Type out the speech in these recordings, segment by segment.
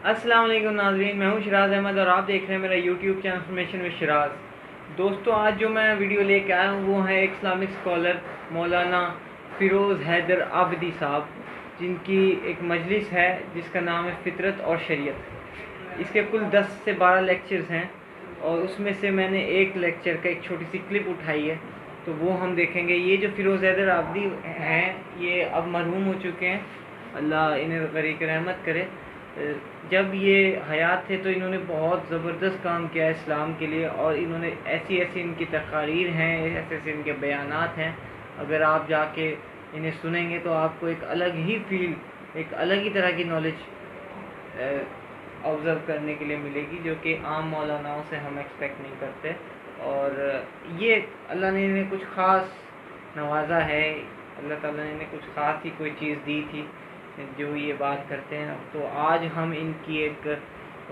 السلام علیکم ناظرین، میں ہوں شراز احمد اور آپ دیکھ رہے ہیں میرا YouTube channel information with Shiraz. دوستو، آج جو میں ویڈیو لے کے آیا ہوں وہ ہے ایک اسلامک اسکالر مولانا فیروز حیدر عابدی صاحب، جن کی ایک مجلس ہے جس کا نام ہے فطرت اور شریعت۔ اس کے کل 10 سے 12 لیکچرز ہیں اور اس میں سے میں نے ایک لیکچر کا ایک چھوٹی سی کلپ اٹھائی ہے، تو وہ ہم دیکھیں گے۔ یہ جو فیروز حیدر عابدی ہیں یہ اب مرحوم ہو چکے ہیں، اللہ انہیں غریق رحمت کرے۔ جب یہ حیات تھے تو انہوں نے بہت زبردست کام کیا اسلام کے لیے، اور انہوں نے ایسی ان کی تقاریر ہیں، ایسے ان کے بیانات ہیں، اگر آپ جا کے انہیں سنیں گے تو آپ کو ایک الگ ہی فیل، ایک الگ ہی طرح کی نالج آبزرو کرنے کے لیے ملے گی، جو کہ عام مولاناؤں سے ہم ایکسپیکٹ نہیں کرتے۔ اور یہ اللہ نے انہیں کچھ خاص نوازا ہے، اللہ تعالیٰ نے انہیں کچھ خاص ہی کوئی چیز دی تھی جو یہ بات کرتے ہیں۔ تو آج ہم ان کی ایک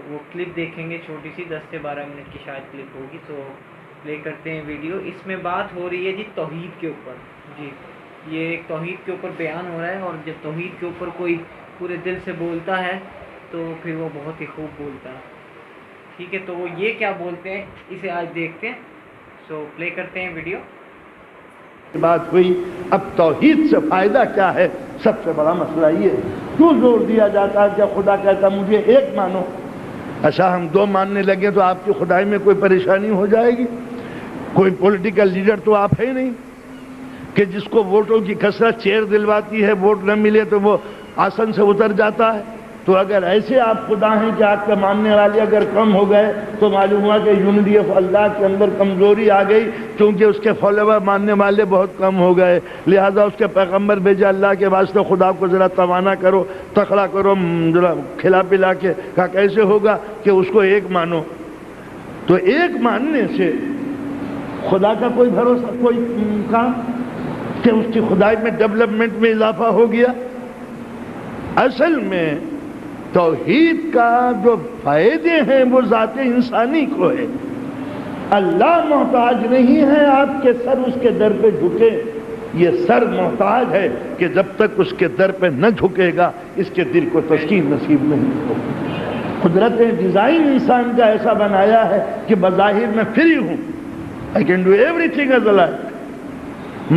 وہ کلپ دیکھیں گے، چھوٹی سی 10 سے 12 منٹ کی شاید کلپ ہوگی، تو پلے کرتے ہیں ویڈیو۔ اس میں بات ہو رہی ہے جی توحید کے اوپر۔ جی، یہ ایک توحید کے اوپر بیان ہو رہا ہے، اور جب توحید کے اوپر کوئی پورے دل سے بولتا ہے تو پھر وہ بہت ہی خوب بولتا ہے۔ ٹھیک ہے، تو وہ یہ کیا بولتے ہیں اسے آج دیکھتے ہیں، سو پلے کرتے ہیں ویڈیو۔ بات ہوئی، اب توحید سے فائدہ کیا ہے؟ سب سے بڑا مسئلہ یہ ہے، کیوں زور دیا جاتا ہے کہ خدا کہتا مجھے ایک مانو؟ اچھا، ہم دو ماننے لگے تو آپ کی خدائی میں کوئی پریشانی ہو جائے گی؟ کوئی پولیٹیکل لیڈر تو آپ ہے نہیں کہ جس کو ووٹوں کی کثرت چیئر دلواتی ہے، ووٹ نہ ملے تو وہ آسن سے اتر جاتا ہے۔ تو اگر ایسے آپ خدا ہیں کہ آپ کے ماننے والے اگر کم ہو گئے تو معلوم ہوا کہ یونٹی آف اللہ کے اندر کمزوری آ گئی، کیونکہ اس کے فالوور ماننے والے بہت کم ہو گئے، لہذا اس کے پیغمبر بھیجا اللہ کے واسطے خدا کو ذرا توانا کرو، تکڑا کرو، ذرا کھلا پلا کے۔ کہا کیسے ہوگا کہ اس کو ایک مانو؟ تو ایک ماننے سے خدا کا کوئی بھروسہ، کوئی کام کہ اس کی خدائی میں ڈیولپمنٹ میں اضافہ ہو گیا؟ اصل میں توحید کا جو فائدے ہیں وہ ذات انسانی کو ہے۔ اللہ محتاج نہیں ہے آپ کے سر اس کے در پہ جھکے، یہ سر محتاج ہے کہ جب تک اس کے در پہ نہ جھکے گا اس کے دل کو تسکین نصیب نہیں ہوگی۔ قدرت نے ڈیزائن انسان کا ایسا بنایا ہے کہ بظاہر میں فری ہوں، I can do everything as I like،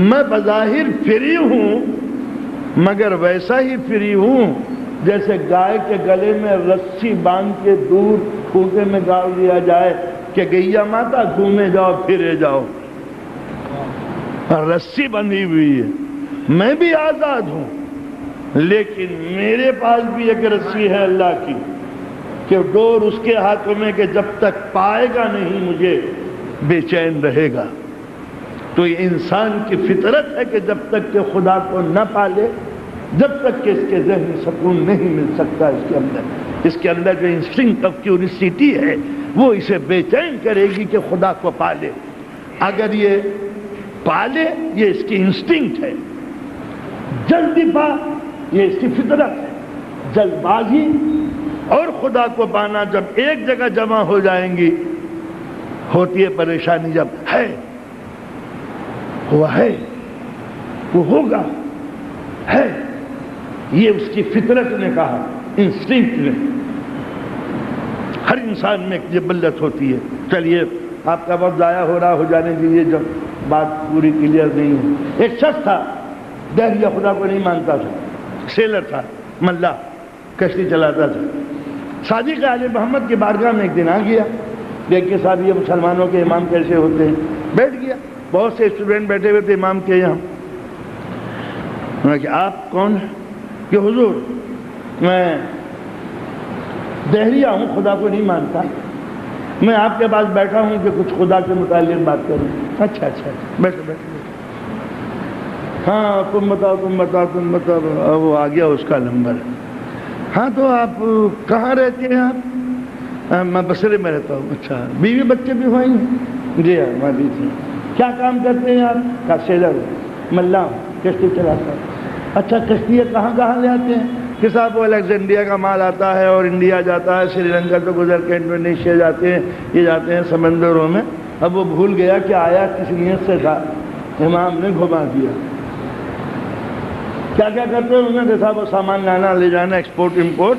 میں بظاہر فری ہوں مگر ویسا ہی فری ہوں جیسے گائے کے گلے میں رسی باندھ کے دور کھوتے میں ڈال دیا جائے کہ گئیا ماتا گھومے جاؤ پھرے جاؤ، رسی بندھی ہوئی ہے، میں بھی آزاد ہوں، لیکن میرے پاس بھی ایک رسی ہے اللہ کی کہ ڈور اس کے ہاتھوں میں کہ جب تک پائے گا نہیں مجھے بے چین رہے گا۔ تو یہ انسان کی فطرت ہے کہ جب تک کہ خدا کو نہ پالے، جب تک کہ اس کے ذہنی سکون نہیں مل سکتا، اس کے اندر جو انسٹنکٹ آف کیوریسٹی ہے وہ اسے بے چین کرے گی کہ خدا کو پالے۔ اگر یہ پالے، یہ اس کی انسٹنکٹ ہے، جلدی پا یہ اس کی فطرت ہے۔ جلد بازی اور خدا کو پانا جب ایک جگہ جمع ہو جائیں گی، ہوتی ہے پریشانی۔ جب ہے وہ ہے، وہ ہوگا ہے، یہ اس کی فطرت نے کہا، انسٹنکٹ نے۔ ہر انسان میں ایک جبلت ہوتی ہے۔ چلیے، آپ کا وقت ضائع ہو رہا، ہو جانے دیجیے جب بات پوری کلیئر نہیں ہے۔ ایک شخص تھا دہریہ، خدا کو نہیں مانتا تھا، سیلر تھا، ملا، کشتی چلاتا تھا۔ صادق آل محمد کی بارگاہ میں ایک دن آ گیا، دیکھ کے صاحب یہ مسلمانوں کے امام کیسے ہوتے ہیں، بیٹھ گیا۔ بہت سے اسٹوڈنٹ بیٹھے ہوئے تھے امام کے یہاں۔ انہوں نے کہا آپ کون ہیں؟ کہ حضور میں دہریہ ہوں، خدا کو نہیں مانتا، میں آپ کے پاس بیٹھا ہوں کہ کچھ خدا کے متعلق بات کروں۔ اچھا اچھا، بیٹھو بیٹھو، ہاں تم بتاؤ۔ وہ آ گیا اس کا نمبر۔ ہاں تو آپ کہاں رہتے ہیں؟ آپ؟ میں بصرے میں رہتا ہوں۔ اچھا، بیوی بچے بھی ہوئے ہیں؟ جی ہاں، ہماری تھی۔ کیا کام کرتے ہیں آپ؟ کہا سیلر ہوں، ملا ہوں، کشتی چلاتا ہوں۔ اچھا، کشتی کہاں لے آتے ہیں؟ کہ صاحب وہ الیگزینڈریا کا مال آتا ہے اور انڈیا جاتا ہے، سری لنکا تو گزر کے انڈونیشیا جاتے ہیں، یہ جاتے ہیں سمندروں میں۔ اب وہ بھول گیا کہ آیا کس نیت سے تھا، امام نے گھما دیا۔ کیا کرتے ہیں انہوں نے؟ صاحب وہ سامان لانا لے جانا، ایکسپورٹ امپورٹ،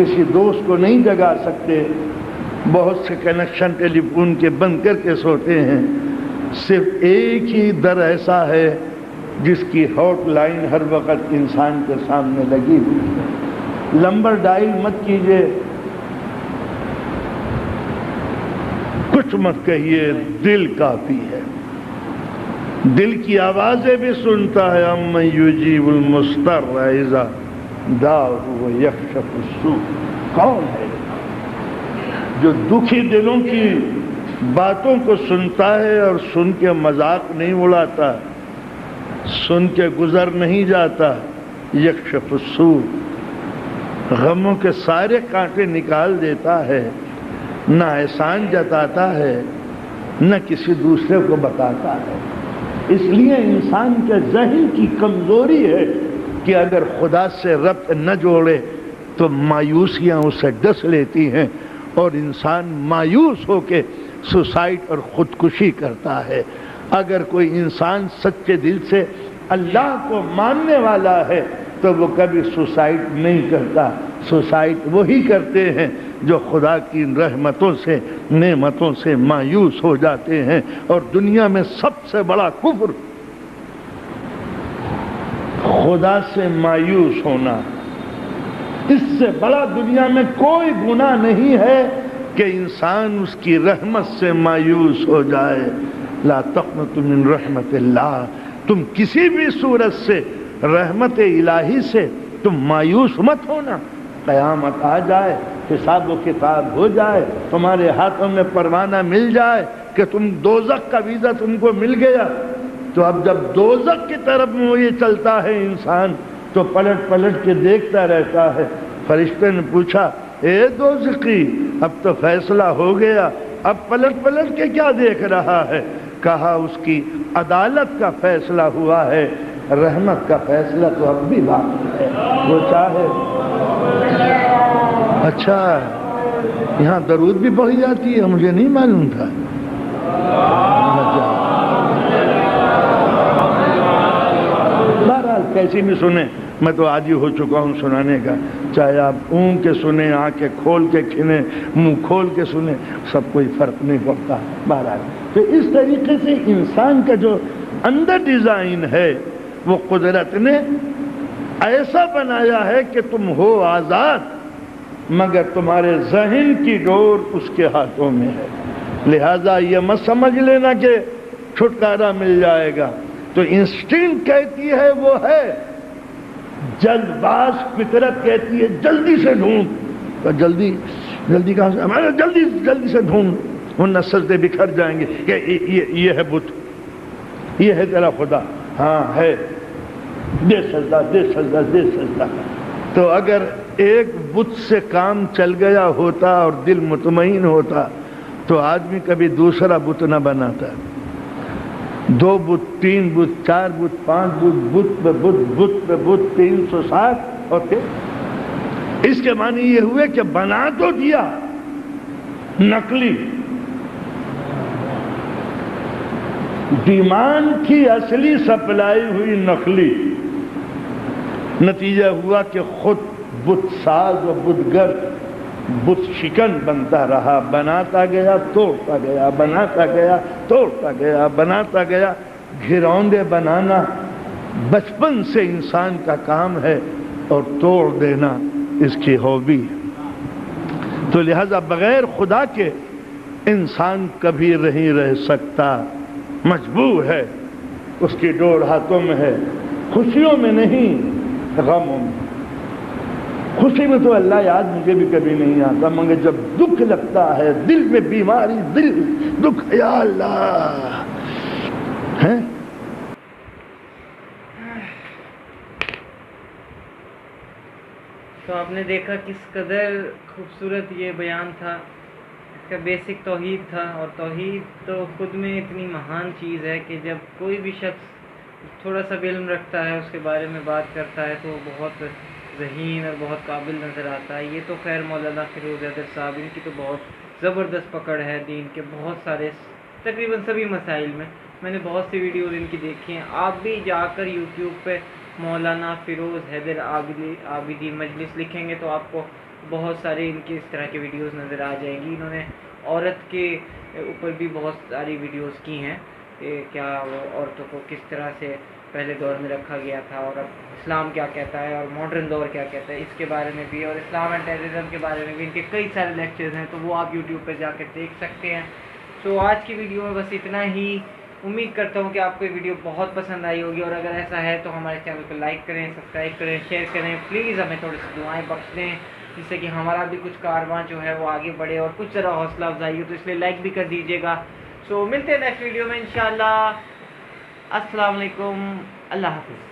کسی دوست کو نہیں جگا سکتے، بہت سے کنیکشن ٹیلی فون کے بند کر کے سوتے ہیں، صرف ایک ہی در ایسا ہے جس کی ہاٹ لائن ہر وقت انسان کے سامنے لگی ہوئی ہے۔ نمبر ڈائل مت کیجئے، کچھ مت کہیے، دل کافی ہے، دل کی آوازیں بھی سنتا ہے۔ امن یجیب المضطر اذا دعاہ ویکشف السوء، کون ہے جو دکھی دلوں کی باتوں کو سنتا ہے اور سن کے مذاق نہیں اڑاتا، سن کے گزر نہیں جاتا؟ یکشف السوء، غموں کے سارے کانٹے نکال دیتا ہے، نہ احسان جتاتا ہے نہ کسی دوسرے کو بتاتا ہے۔ اس لیے انسان کے ذہن کی کمزوری ہے کہ اگر خدا سے ربط نہ جوڑے تو مایوسیاں اسے ڈس لیتی ہیں اور انسان مایوس ہو کے سوسائڈ اور خودکشی کرتا ہے۔ اگر کوئی انسان سچے دل سے اللہ کو ماننے والا ہے تو وہ کبھی سوسائڈ نہیں کرتا۔ سوسائڈ وہی کرتے ہیں جو خدا کی رحمتوں سے نعمتوں سے مایوس ہو جاتے ہیں۔ اور دنیا میں سب سے بڑا کفر خدا سے مایوس ہونا، اس سے بڑا دنیا میں کوئی گناہ نہیں ہے کہ انسان اس کی رحمت سے مایوس ہو جائے۔ لا تقنطوا من رحمت اللہ، تم کسی بھی صورت سے رحمت الہی سے تم مایوس مت ہونا۔ قیامت آ جائے، حساب و کتاب ہو جائے، تمہارے ہاتھوں میں پروانہ مل جائے کہ تم دوزخ کا ویزا تم کو مل گیا، تو اب جب دوزخ کی طرف یہ چلتا ہے انسان تو پلٹ پلٹ کے دیکھتا رہتا ہے۔ فرشتے نے پوچھا، اے دوزخی اب تو فیصلہ ہو گیا، اب پلٹ پلٹ کے کیا دیکھ رہا ہے؟ کہا اس کی عدالت کا فیصلہ ہوا ہے، رحمت کا فیصلہ تو اب بھی باقی ہے۔ وہ چاہے اچھا یہاں درود بھی پڑھی جاتی ہے، مجھے نہیں معلوم تھا۔ بہرحال کیسی بھی سنیں، میں تو عاجز ہو چکا ہوں سنانے کا، چاہے آپ اونگ کے سنیں، آنکھیں کھول کے کھنیں، منہ کھول کے سنیں، سب کوئی فرق نہیں پڑتا۔ بہرحال تو اس طریقے سے انسان کا جو اندر ڈیزائن ہے وہ قدرت نے ایسا بنایا ہے کہ تم ہو آزاد، مگر تمہارے ذہن کی ڈور اس کے ہاتھوں میں ہے۔ لہذا یہ مت سمجھ لینا کہ چھٹکارا مل جائے گا۔ تو انسٹنکٹ کہتی ہے وہ ہے، جلد باز فطرت کہتی ہے جلدی سے ڈھونڈ، تو جلدی کہاں سے؟ ہمارے جلدی سے ڈھونڈ، ورنہ سجدے بکھر جائیں گے کہ یہ ہے بت، یہ ہے تیرا خدا، ہاں ہے، دے سجدہ دے سجدہ دے سجدہ۔ تو اگر ایک بت سے کام چل گیا ہوتا اور دل مطمئن ہوتا تو آدمی کبھی دوسرا بت نہ بناتا۔ 2 بت، 3 بت، 4 بت، 5 بت، بت پہ بت، بت پہ بت، 360 اور پھر اس کے معنی یہ ہوئے کہ بنا تو دیا نقلی، ڈیمانڈ کی اصلی، سپلائی ہوئی نقلی۔ نتیجہ ہوا کہ خود بت ساز و بت گر بت شکن بنتا رہا، بناتا گیا توڑتا گیا، بناتا گیا توڑتا گیا، بناتا گیا۔ گھروندے بنانا بچپن سے انسان کا کام ہے اور توڑ دینا اس کی ہابی ہے۔ تو لہذا بغیر خدا کے انسان کبھی نہیں رہ سکتا، مجبور ہے، اس کی ڈور ہاتھوں میں ہے، خوشیوں میں نہیں غموں میں۔ خوشی میں تو اللہ یاد مجھے بھی کبھی نہیں آتا، مگر جب دکھ لگتا ہے، دل میں بیماری، دل دکھ، یا اللہ ہے۔ تو آپ نے دیکھا کس قدر خوبصورت یہ بیان تھا، اس کا بیسک توحید تھا، اور توحید تو خود میں اتنی مہان چیز ہے کہ جب کوئی بھی شخص تھوڑا سا علم رکھتا ہے، اس کے بارے میں بات کرتا ہے، تو وہ بہت ذہین اور بہت قابل نظر آتا ہے۔ یہ تو خیر مولانا فیروز حیدر صاحب، ان کی تو بہت زبردست پکڑ ہے دین کے بہت سارے، تقریباً سبھی مسائل میں نے بہت سی ویڈیوز ان کی دیکھی ہیں۔ آپ بھی جا کر یوٹیوب پہ مولانا فیروز حیدر عابدی مجلس لکھیں گے تو آپ کو بہت سارے ان کے اس طرح کے ویڈیوز نظر آ جائیں گی. انہوں نے عورت کے اوپر بھی بہت ساری ویڈیوز کی ہیں کہ کیا وہ عورتوں کو کس طرح سے پہلے دور میں رکھا گیا تھا اور اب اسلام کیا کہتا ہے اور ماڈرن دور کیا کہتا ہے, اس کے بارے میں بھی, اور اسلام اینڈ ٹیررزم کے بارے میں بھی ان کے کئی سارے لیکچرز ہیں, تو وہ آپ یوٹیوب پہ جا کر دیکھ سکتے ہیں. سو آج کی ویڈیو میں بس اتنا ہی. امید کرتا ہوں کہ آپ کو یہ ویڈیو بہت پسند آئی ہوگی, اور اگر ایسا ہے تو ہمارے چینل کو لائک کریں, سبسکرائب کریں, شیئر کریں. پلیز ہمیں تھوڑی سی دعائیں بخش دیں جس سے کہ ہمارا بھی کچھ کارواں جو ہے وہ آگے بڑھے اور کچھ ذرا حوصلہ افزائی ہو, تو اس لیے لائک بھی کر دیجیے گا. سو ملتے ہیں نیکسٹ ویڈیو میں انشاءاللہ. السلام علیکم, اللہ حافظ.